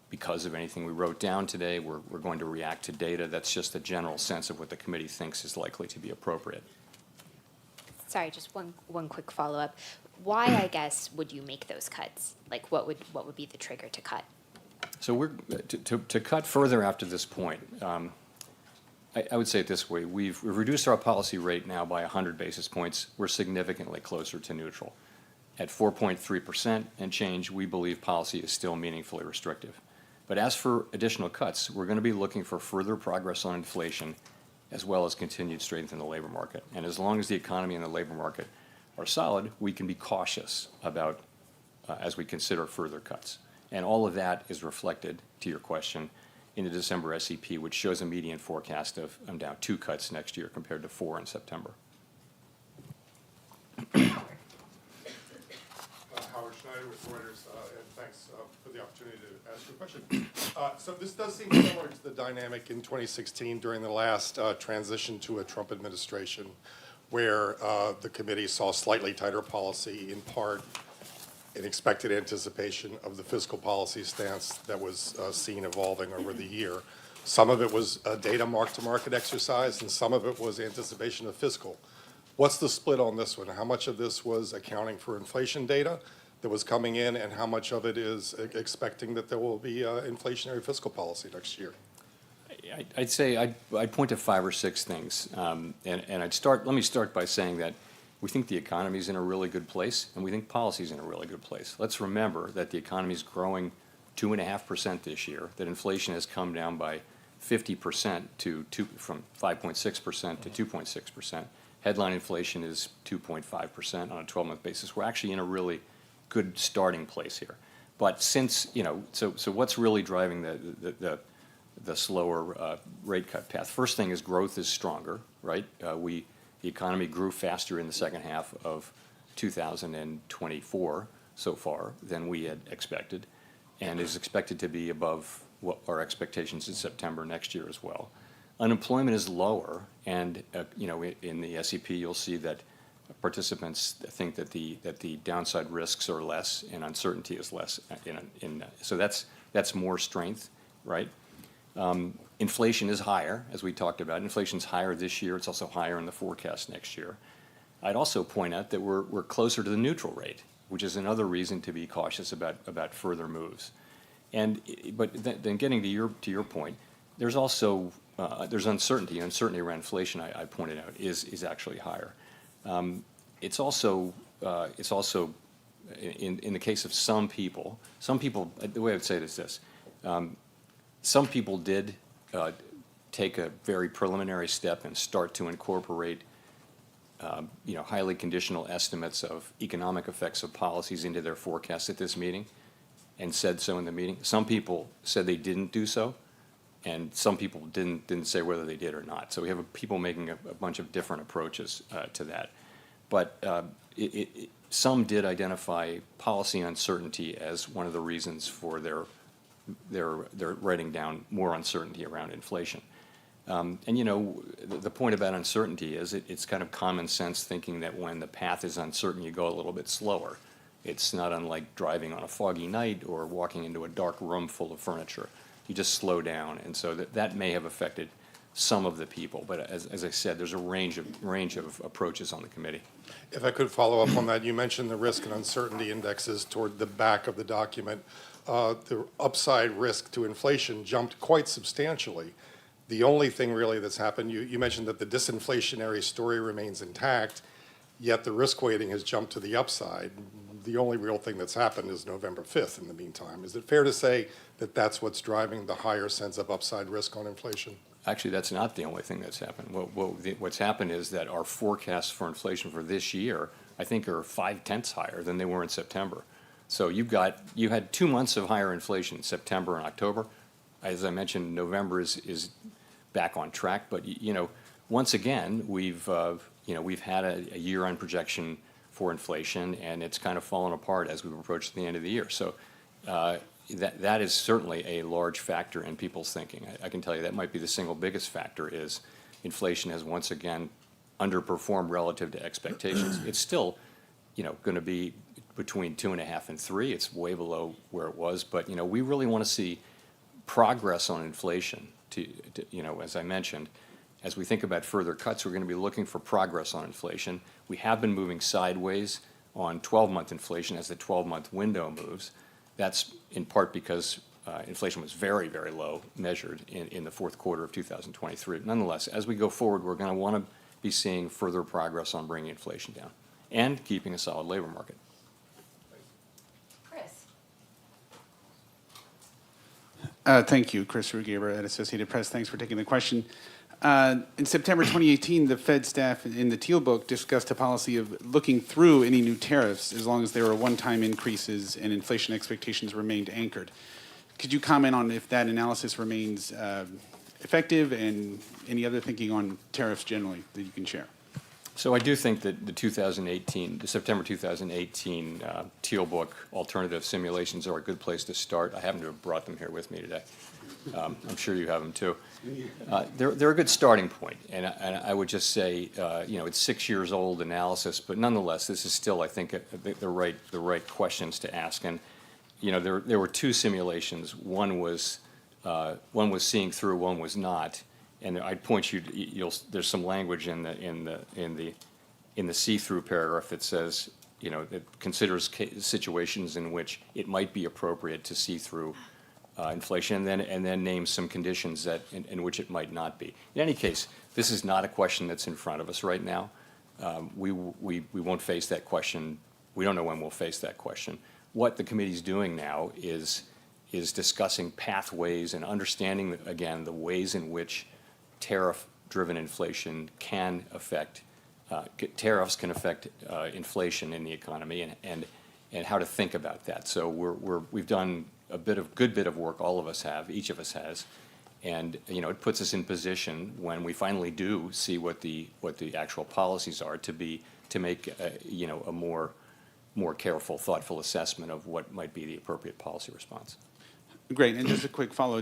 because of anything we wrote down today. We're going to react to data. That's just a general sense of what the committee thinks is likely to be appropriate. Sorry, just one quick follow-up. Why, I guess, would you make those cuts? Like, what would be the trigger to cut? So we're to cut further after this point. I would say it this way: we've reduced our policy rate now by 100 basis points. We're significantly closer to neutral. At 4.3% and change, we believe policy is still meaningfully restrictive. But as for additional cuts, we're going to be looking for further progress on inflation, as well as continued strength in the labor market. And as long as the economy and the labor market are solid, we can be cautious about as we consider further cuts. And all of that is reflected, to your question, in the December SEP, which shows a median forecast of down 2 cuts next year compared to 4 in September. Howard Schneider with Reuters, and thanks for the opportunity to ask you a question. So this does seem similar to the dynamic in 2016 during the last transition to a Trump administration, where the committee saw slightly tighter policy, in part in expected anticipation of the fiscal policy stance that was seen evolving over the year. Some of it was a data mark-to-market exercise, and some of it was anticipation of fiscal. What's the split on this one? How much of this was accounting for inflation data that was coming in, and how much of it is expecting that there will be inflationary fiscal policy next year? I'd say I'd point to 5 or 6 things, and let me start by saying that we think the economy is in a really good place, and we think policy is in a really good place. Let's remember that the economy is growing 2.5% this year, that inflation has come down by 50% from 5.6% to 2.6%. Headline inflation is 2.5% on a 12-month basis. We're actually in a really good starting place here. But since, so what's really driving the slower rate cut path? First thing is growth is stronger, right? The economy grew faster in the second half of 2024 so far than we had expected, and is expected to be above what our expectations in September next year as well. Unemployment is lower, and in the SEP you'll see that participants think that the downside risks are less and uncertainty is less. So that's more strength, right? Inflation is higher, as we talked about. Inflation's higher this year. It's also higher in the forecast next year. I'd also point out that we're closer to the neutral rate, which is another reason to be cautious about further moves. But then getting to your point, there's also there's uncertainty. Uncertainty around inflation, I pointed out, is actually higher. It's also in the case of some people, the way I would say it is this. Some people did take a very preliminary step and start to incorporate highly conditional estimates of economic effects of policies into their forecasts at this meeting, and said so in the meeting. Some people said they didn't do so, and some people didn't say whether they did or not. So we have people making a bunch of different approaches to that. But some did identify policy uncertainty as one of the reasons for they're writing down more uncertainty around inflation. The point about uncertainty is it's kind of common sense thinking that when the path is uncertain, you go a little bit slower. It's not unlike driving on a foggy night or walking into a dark room full of furniture. You just slow down, and so that may have affected some of the people. But as I said, there's a range of approaches on the committee. If I could follow up on that, you mentioned the risk and uncertainty indexes toward the back of the document. The upside risk to inflation jumped quite substantially. The only thing really that's happened, you mentioned that the disinflationary story remains intact. yet the risk weighting has jumped to the upside. The only real thing that's happened is November 5th in the meantime. Is it fair to say that that's what's driving the higher sense of upside risk on inflation? Actually, that's not the only thing that's happened. What's happened is that our forecasts for inflation for this year, I think, are 0.5 higher than they were in September. So you had 2 months of higher inflation, September and October. As I mentioned, November is back on track. But once again, we've had a year-end projection for inflation, and it's kind of fallen apart as we've approached the end of the year. So that is certainly a large factor in people's thinking. I can tell you that might be the single biggest factor is inflation has once again underperformed relative to expectations. It's still, going to be between 2.5 and 3. It's way below where it was, but we really want to see progress on inflation. As I mentioned, as we think about further cuts, we're going to be looking for progress on inflation. We have been moving sideways on 12-month inflation as the 12-month window moves. That's in part because inflation was very, very low measured in the fourth quarter of 2023. Nonetheless, as we go forward, we're going to want to be seeing further progress on bringing inflation down and keeping a solid labor market. Chris. Thank you, Chris Rugaber at Associated Press. Thanks for taking the question. In September 2018, the Fed staff in the Teal Book discussed a policy of looking through any new tariffs as long as there were one-time increases and inflation expectations remained anchored. Could you comment on if that analysis remains effective and any other thinking on tariffs generally that you can share? So I do think that the September 2018 Teal Book alternative simulations are a good place to start. I happen to have brought them here with me today. I'm sure you have them too. They're a good starting point, and I would just say, it's 6 years old analysis, but nonetheless, this is still, I think, the right questions to ask. And there were two simulations. One was seeing through, one was not. And I'd point you. There's some language in the see-through paragraph that says, it considers situations in which it might be appropriate to see through inflation, and then names some conditions that in which it might not be. In any case, this is not a question that's in front of us right now. We won't face that question. We don't know when we'll face that question. What the committee's doing now is discussing pathways and understanding, again, the ways in which tariff-driven inflation can affect, tariffs can affect inflation in the economy, and how to think about that. So we've done a good bit of work. All of us have, each of us has, and it puts us in position when we finally do see what the actual policies are to make a more careful, thoughtful assessment of what might be the appropriate policy response. Great, and just a quick follow.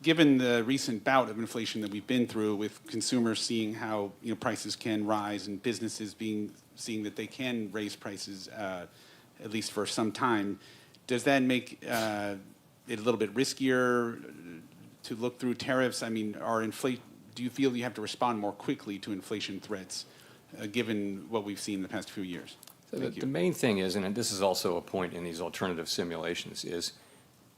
Given the recent bout of inflation that we've been through, with consumers seeing how prices can rise and businesses seeing that they can raise prices at least for some time, does that make it a little bit riskier to look through tariffs? I mean, do you feel you have to respond more quickly to inflation threats, given what we've seen in the past few years? The main thing is, and this is also a point in these alternative simulations, is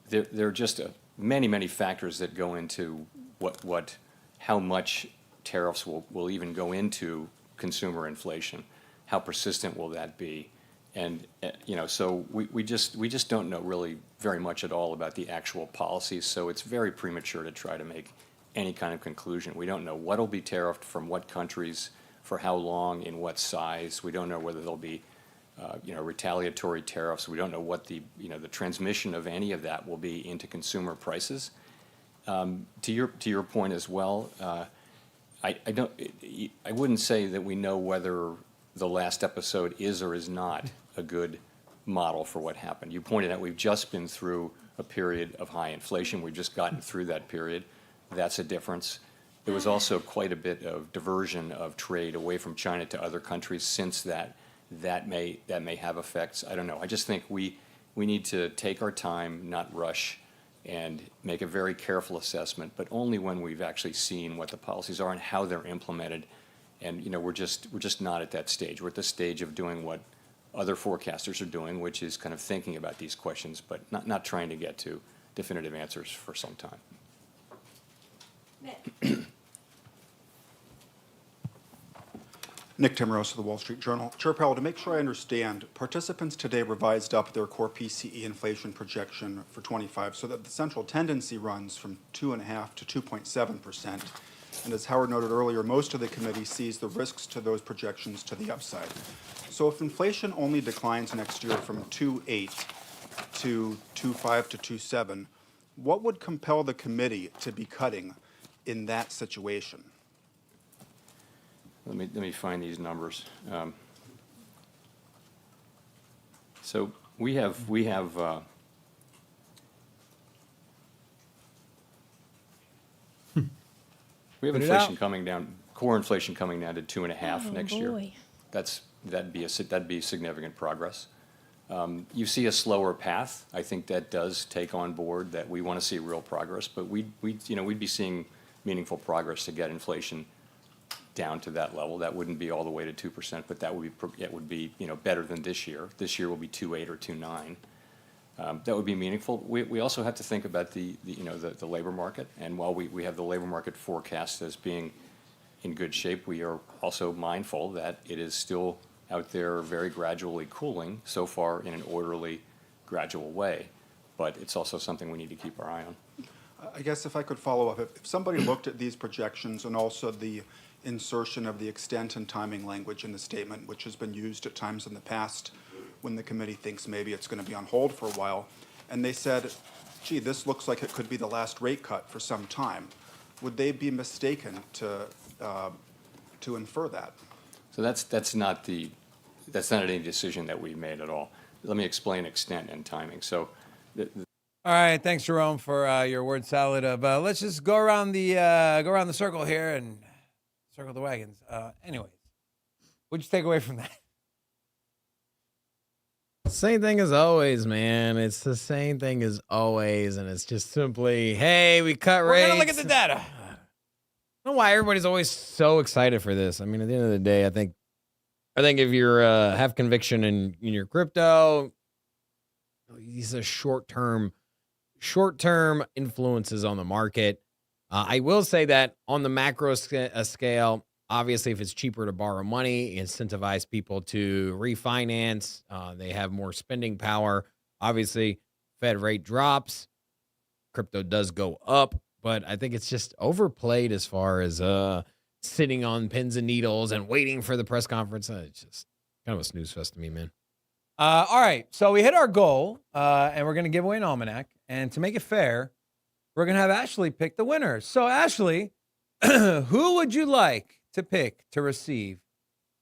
there are just many factors that go into how much tariffs will even go into consumer inflation. How persistent will that be? And so we just don't know really very much at all about the actual policies. So it's very premature to try to make any kind of conclusion. We don't know what will be tariffed from what countries, for how long, in what size. We don't know whether there'll be retaliatory tariffs. We don't know what the transmission of any of that will be into consumer prices. To your point as well, I wouldn't say that we know whether the last episode is or is not a good model for what happened. You pointed out we've just been through a period of high inflation. We've just gotten through that period. That's a difference. There was also quite a bit of diversion of trade away from China to other countries since that. That may have effects. I don't know. I just think we need to take our time, not rush, and make a very careful assessment, but only when we've actually seen what the policies are and how they're implemented. And we're just not at that stage. We're at the stage of doing what other forecasters are doing, which is kind of thinking about these questions, but not trying to get to definitive answers for some time. Nick. Nick Timmeros of the Wall Street Journal. Chair Powell, to make sure I understand, participants today revised up their core PCE inflation projection for 25 so that the central tendency runs from 2.5% to 2.7%. And as Howard noted earlier, most of the committee sees the risks to those projections to the upside. So if inflation only declines next year from 2.8 to 2.5 to 2.7, what would compel the committee to be cutting in that situation? Let me find these numbers. So we have inflation coming down, core inflation coming down to 2.5 next year. That'd be significant progress. You see a slower path. I think that does take on board that we want to see real progress, but we'd be seeing meaningful progress to get inflation down to that level. That wouldn't be all the way to 2%, but that would be better than this year. This year will be 2.8 or 2.9. That would be meaningful. We also have to think about the labor market, and while we have the labor market forecast as being in good shape, we are also mindful that it is still out there very gradually cooling, so far in an orderly, gradual way. But it's also something we need to keep our eye on. I guess if I could follow up, if somebody looked at these projections and also the insertion of the extent and timing language in the statement, which has been used at times in the past when the committee thinks maybe it's going to be on hold for a while, and they said, gee, this looks like it could be the last rate cut for some time, would they be mistaken to infer that? So that's not any decision that we made at all. Let me explain extent and timing. So, All right, thanks, Jerome, for your word salad of let's just go around the circle here and circle the wagons. Anyways, what'd you take away from that? Same thing as always, man. It's the same thing as always, and it's just simply, hey, we cut rates. We're gonna look at the data. I don't know why everybody's always so excited for this. I mean, at the end of the day, I think if you're have conviction in your crypto, these are short-term influences on the market. I will say that on the macro scale, obviously, if it's cheaper to borrow money, incentivize people to refinance. They have more spending power. Obviously, Fed rate drops, crypto does go up, but I think it's just overplayed as far as sitting on pins and needles and waiting for the press conference. It's just kind of a snooze fest to me, man. All right, so we hit our goal, and we're going to give away an almanac. And to make it fair, we're going to have Ashley pick the winners. So, Ashley, who would you like to pick to receive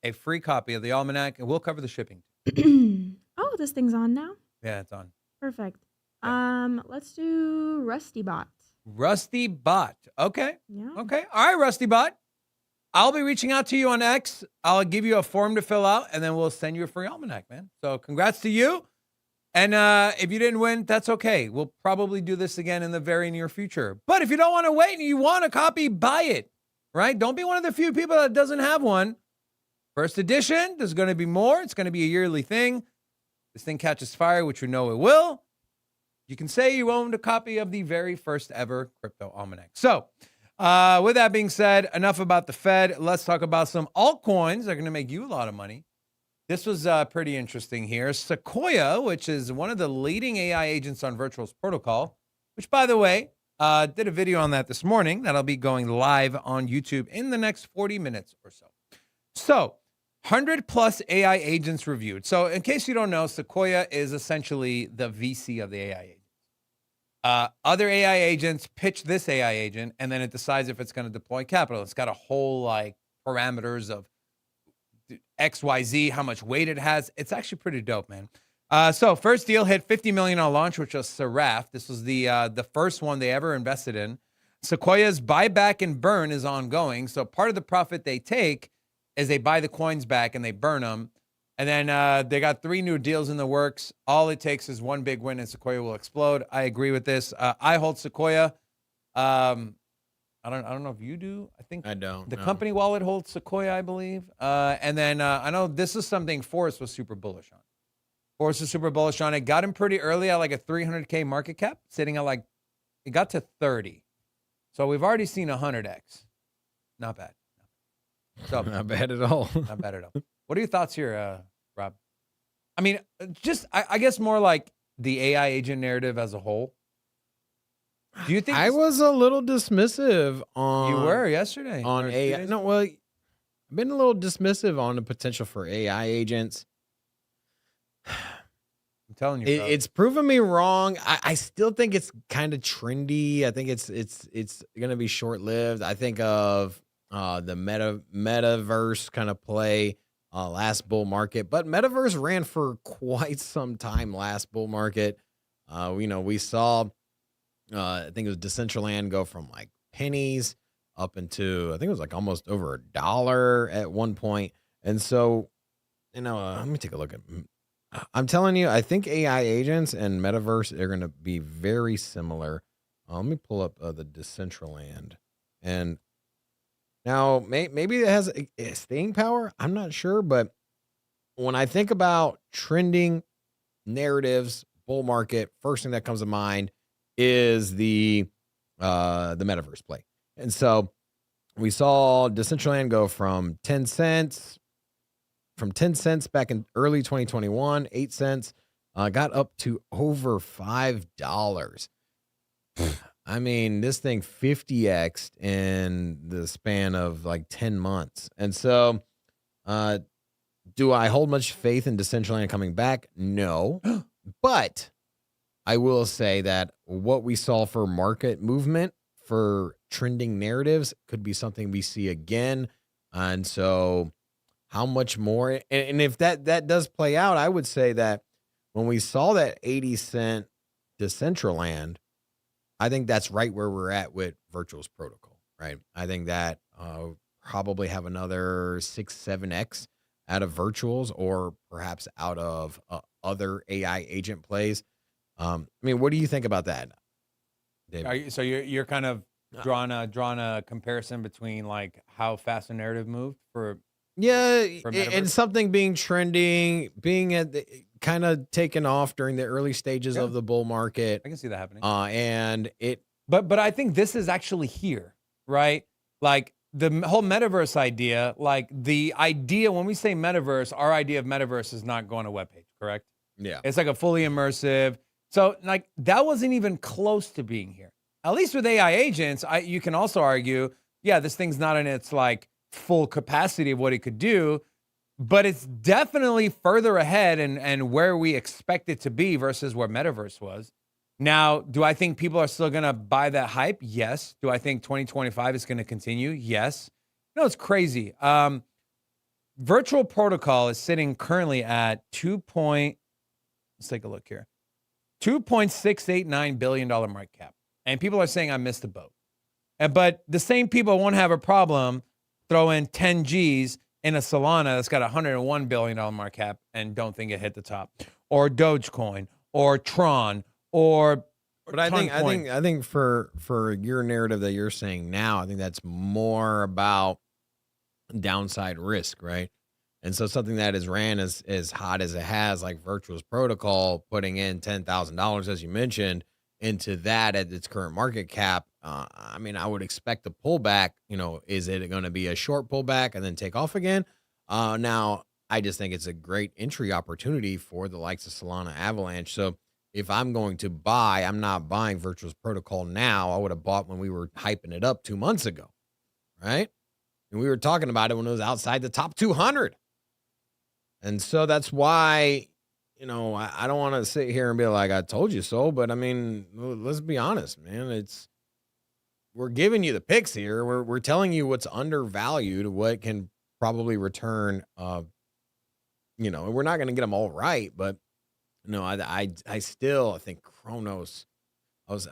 a free copy of the almanac? And we'll cover the shipping. Oh, this thing's on now? Yeah, it's on. Perfect. Yeah. Let's do Rusty Bot. Rusty Bot. Okay. Yeah. Okay. All right, Rusty Bot. I'll be reaching out to you on X. I'll give you a form to fill out, and then we'll send you a free almanac, man. So congrats to you. And if you didn't win, that's okay. We'll probably do this again in the very near future. But if you don't want to wait and you want a copy, buy it, right? Don't be one of the few people that doesn't have one. First edition, there's going to be more. It's going to be a yearly thing. This thing catches fire, which you know it will. You can say you owned a copy of the very first ever crypto almanac. So with that being said, enough about the Fed. Let's talk about some altcoins that are going to make you a lot of money. This was pretty interesting here. Sequoia, which is one of the leading AI agents on Virtual's protocol, which, by the way, did a video on that this morning that'll be going live on YouTube in the next 40 minutes or so. So 100 plus AI agents reviewed. So in case you don't know, Sequoia is essentially the VC of the AI agents. Other AI agents pitch this AI agent, and then it decides if it's going to deploy capital. It's got a whole parameters of XYZ, how much weight it has. It's actually pretty dope, man. So first deal hit 50 million on launch, which was Seraph. This was the first one they ever invested in. Sequoia's buyback and burn is ongoing. So part of the profit they take is they buy the coins back and they burn them. And then they got 3 new deals in the works. All it takes is one big win and Sequoia will explode. I agree with this. I hold Sequoia. I don't know if you do. I think I don't. The no. company wallet holds Sequoia, I believe. And then I know this is something Forrest was super bullish on. Forrest was super bullish on it. Got him pretty early at a 300K market cap, sitting at it got to 30. So we've already seen 100X. Not bad. So up? Not bad at all. Not bad at all. What are your thoughts here, Rob? I mean, I guess more like the AI agent narrative as a whole. Do you think I was a little dismissive on you were yesterday on or 2 AI? days No, ago? well, I've been a little dismissive on the potential for AI agents. I'm telling you, bro. It's proven me wrong. I still think it's kind of trendy. I think it's gonna be short lived. I think of the metaverse kind of play last bull market, but metaverse ran for quite some time last bull market. We saw I think it was Decentraland go from like pennies up into I think it was like almost over $1 at one point. And so, let me take a look at. I'm telling you, I think AI agents and metaverse are going to be very similar. Let me pull up the Decentraland, and now maybe it has a staying power. I'm not sure, but when I think about trending narratives, bull market, first thing that comes to mind is the metaverse play. And so we saw Decentraland go from 10 cents back in early 2021, 8 cents, got up to over $5. I mean, this thing 50x'd in the span of like 10 months. And so, do I hold much faith in Decentraland coming back? No. But I will say that what we saw for market movement for trending narratives could be something we see again. And so how much more? And if that does play out, I would say that when we saw that 80-cent Decentraland, I think that's right where we're at with Virtual's protocol, right? I think that probably have another 6-7x out of Virtuals or perhaps out of other AI agent plays. I mean, what do you think about that, David? So you're kind of drawing a comparison between like how fast a narrative moved for and metaverse? something being trending, being at the kind of taken off during the early stages of the bull market. I can see that happening. And it, But I think this is actually here, right? Like the whole metaverse idea, like the idea when we say metaverse, our idea of metaverse is not going to a webpage, correct? yeah, It's like a fully immersive. So like that wasn't even close to being here. At least with AI agents, you can also argue, yeah, this thing's not in its like full capacity of what it could do, but it's definitely further ahead and where we expect it to be versus where metaverse was. Now, do I think people are still going to buy that hype? Yes. Do I think 2025 is going to continue? Yes. No, it's crazy. Virtual protocol is sitting currently at let's take a look here. $2.689 billion market cap. And people are saying I missed the boat. But the same people won't have a problem throwing 10 G's in a Solana that's got a $101 billion market cap and don't think it hit the top. Or Dogecoin or Tron or but I think for your narrative that you're saying now, I think that's more about downside risk, right? And so something that is ran as hot as it has, like Virtual's protocol, putting in $10,000, as you mentioned, into that at its current market cap. I mean, I would expect a pullback. Is it going to be a short pullback and then take off again? Now, I just think it's a great entry opportunity for the likes of Solana Avalanche. So if I'm going to buy, I'm not buying Virtual's protocol now. I would have bought when we were hyping it up 2 months ago, right? And we were talking about it when it was outside the top 200. And so that's why, I don't want to sit here and be like, I told you so. But I mean, let's be honest, man. We're giving you the picks here. We're telling you what's undervalued, what can probably return. We're not going to get them all right, but I still think Kronos. I was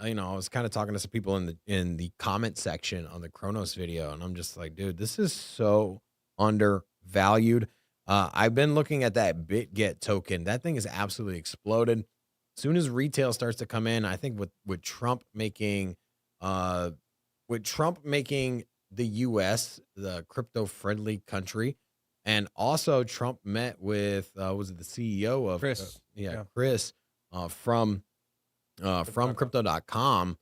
kind of talking to some people in the comment section on the Kronos video, and I'm just like, dude, this is so undervalued. I've been looking at that BitGet token. That thing is absolutely exploded. As soon as retail starts to come in, I think with Trump making the U.S. the crypto-friendly country, and also Trump met with was it the CEO of Chris? Chris from Crypto.com.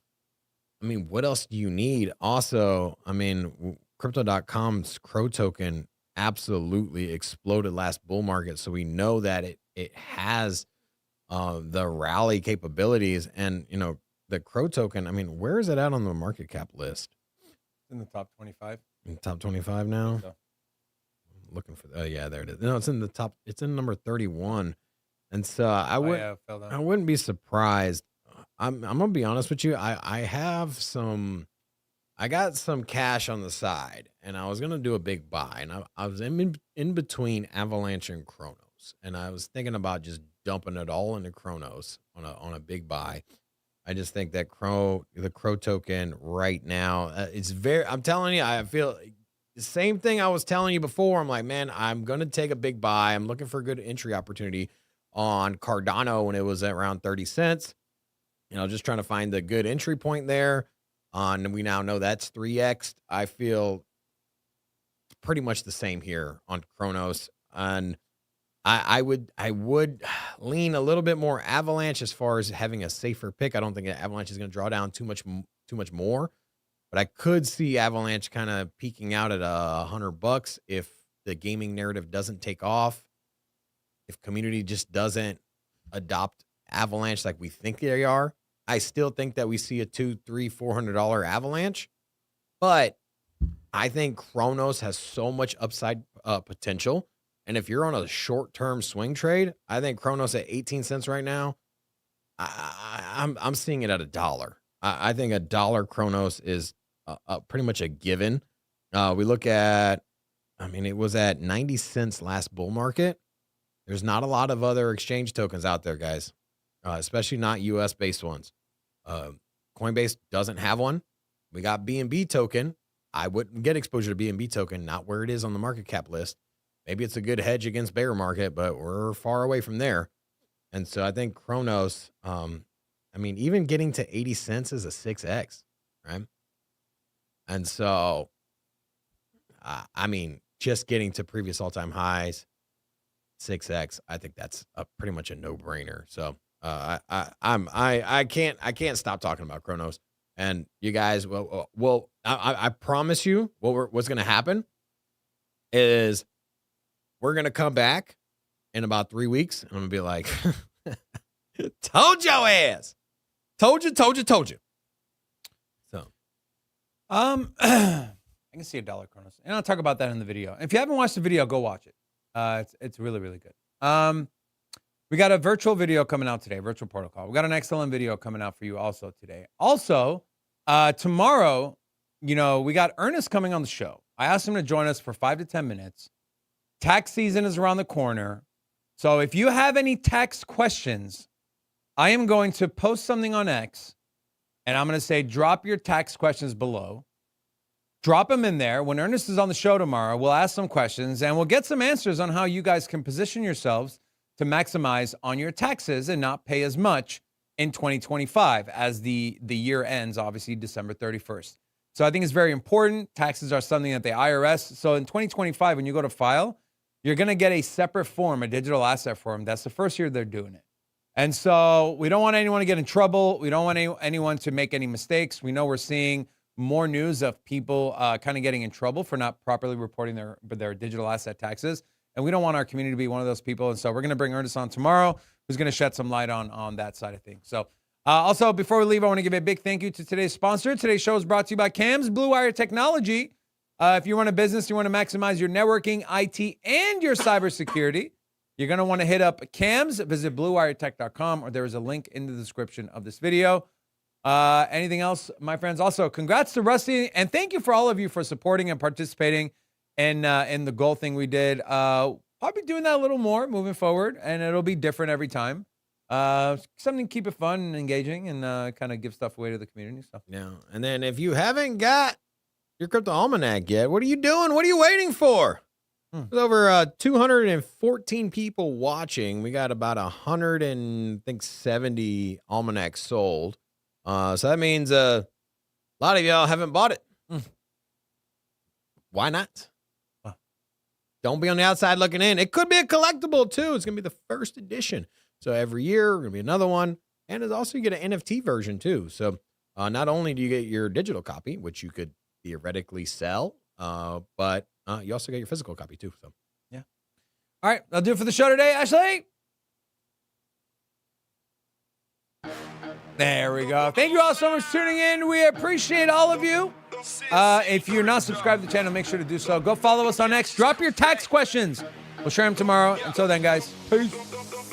I mean, what else do you need? Also, I mean, Crypto.com's Crow token absolutely exploded last bull market. So we know that it has the rally capabilities. And, the Crow token, I mean, where is it at on the market cap list? In the top 25. In the top 25 now? So. Looking for, oh, yeah, there it is. No, it's in the top, it's in number 31. And so I wouldn't be surprised. I'm gonna be honest with you. I got some cash on the side, and I was gonna do a big buy, and I was in between Avalanche and Chronos, and I was thinking about just dumping it all into Chronos on a big buy. I just think that the Crow token right now, I'm telling you, I feel the same thing I was telling you before. I'm like, man, I'm gonna take a big buy. I'm looking for a good entry opportunity on Cardano when it was at around 30 cents. Just trying to find the good entry point there. And we now know that's 3x. I feel pretty much the same here on Chronos. And I would lean a little bit more Avalanche as far as having a safer pick. I don't think Avalanche is going to draw down too much more. But I could see Avalanche kind of peaking out at $100 if the gaming narrative doesn't take off. If community just doesn't adopt Avalanche like we think they are. I still think that we see a $200, $300, $400 Avalanche, but I think Chronos has so much upside potential. And if you're on a short-term swing trade, I think Chronos at 18 cents right now, I'm seeing it at $1. I think $1 Chronos is pretty much a given. We look at, it was at 90 cents last bull market. There's not a lot of other exchange tokens out there, guys. Especially not US-based ones. Coinbase doesn't have one. We got BNB token. I wouldn't get exposure to BNB token, not where it is on the market cap list. Maybe it's a good hedge against bear market, but we're far away from there. And so I think Chronos, even getting to 80 cents is a 6x, right? And so, just getting to previous all-time highs, 6x, I think that's pretty much a no-brainer. So I can't stop talking about Chronos. And you guys, I promise you, what's going to happen is we're going to come back in about 3 weeks. And I'm going to be like, told your ass, told you. So, I can see $1 Chronos, and I'll talk about that in the video. If you haven't watched the video, go watch it. It's really, really good. We got a virtual video coming out today, virtual protocol. We got an excellent video coming out for you also today. Also, tomorrow, we got Ernest coming on the show. I asked him to join us for 5 to 10 minutes. Tax season is around the corner. So if you have any tax questions, I am going to post something on X, and I'm going to say, drop your tax questions below. Drop them in there. When Ernest is on the show tomorrow, we'll ask some questions, and we'll get some answers on how you guys can position yourselves to maximize on your taxes and not pay as much in 2025 as the year ends, obviously December 31st. So I think it's very important. Taxes are something that the IRS, so in 2025, when you go to file, you're going to get a separate form, a digital asset form. That's the first year they're doing it. And so we don't want anyone to get in trouble. We don't want anyone to make any mistakes. We know we're seeing more news of people kind of getting in trouble for not properly reporting their digital asset taxes. And we don't want our community to be one of those people. And so we're going to bring Ernest on tomorrow, who's going to shed some light on that side of things. So also, before we leave, I want to give a big thank you to today's sponsor. Today's show is brought to you by CAMS Blue Wire Technology. If you run a business, you want to maximize your networking, IT, and your cybersecurity, you're going to want to hit up CAMS. Visit bluewiretech.com, or there is a link in the description of this video. Anything else, my friends? Also, congrats to Rusty, and thank you for all of you for supporting and participating in the goal thing we did. I'll be doing that a little more moving forward, and it'll be different every time. Something to keep it fun and engaging, and kind of give stuff away to the community. So yeah, and then if you haven't got your crypto almanac yet, what are you doing? What are you waiting for? There's over 214 people watching. We got about 170 almanacs sold. So that means a lot of y'all haven't bought it. Why not? Don't be on the outside looking in. It could be a collectible too. It's going to be the first edition. So every year, going to be another one. And there's also, you get an NFT version too. So not only do you get your digital copy, which you could theoretically sell, but You also get your physical copy too. So All right, that'll do it for the show today, Ashley. There we go. Thank you all so much for tuning in. We appreciate all of you. If you're not subscribed to the channel, make sure to do so. Go follow us on X. Drop your tax questions. We'll share them tomorrow. Until then, guys. Peace.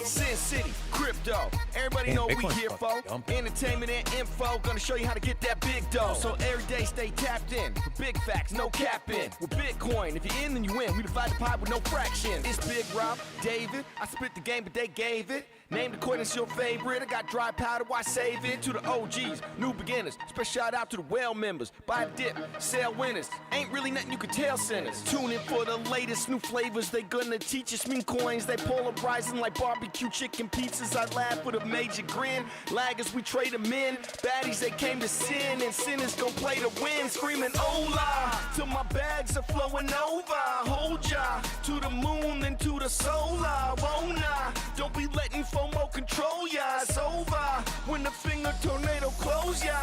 Sin City, crypto. Everybody know Bitcoin's we here for fucking dumping. entertainment and info. Gonna show you how to get that big dough. So every day stay tapped in. For big facts, no capping. With Bitcoin, if you're in, then you win. We divide the pie with no fraction. It's Big Rob, David. I spit the game, but they gave it. Named according to your favorite. I got dry powder, why save it? To the OGs, new beginners. Special shout out to the well members. Buy the dip, sell winners. Ain't really nothing you can tell sinners. Tune in for the latest new flavors. They gonna teach us mean coins. They polarizing like barbecue chicken pizzas. I laugh with a major grin. Laggers, we trade them in. Baddies, they came to sin. And sinners gon' play to win. Screaming, hola, till my bags are flowing over. Hold ya to the moon and to the solar. Won't I? Don't be letting FOMO control ya. It's over when the finger tornado close ya.